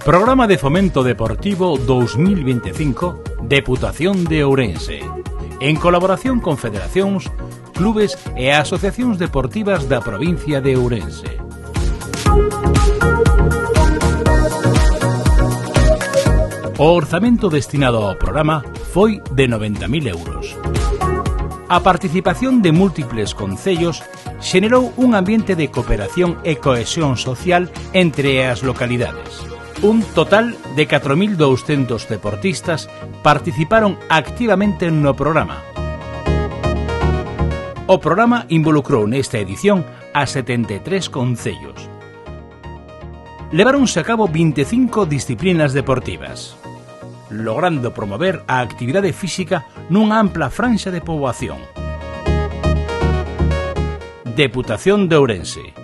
Programa de Fomento Deportivo 2025, Deputación de Ourense, en colaboración con federacións, clubes e asociacións deportivas da provincia de Ourense. O orzamento destinado ao programa foi de 90.000 euros. A participación de múltiples concellos xenerou un ambiente de cooperación e cohesión social entre as localidades. Un total de 4.200 deportistas participaron activamente no programa. O programa involucrou nesta edición a 73 concellos. Leváronse a cabo 25 disciplinas deportivas, logrando promover a actividade física nunha ampla franxa de poboación. Deputación de Ourense.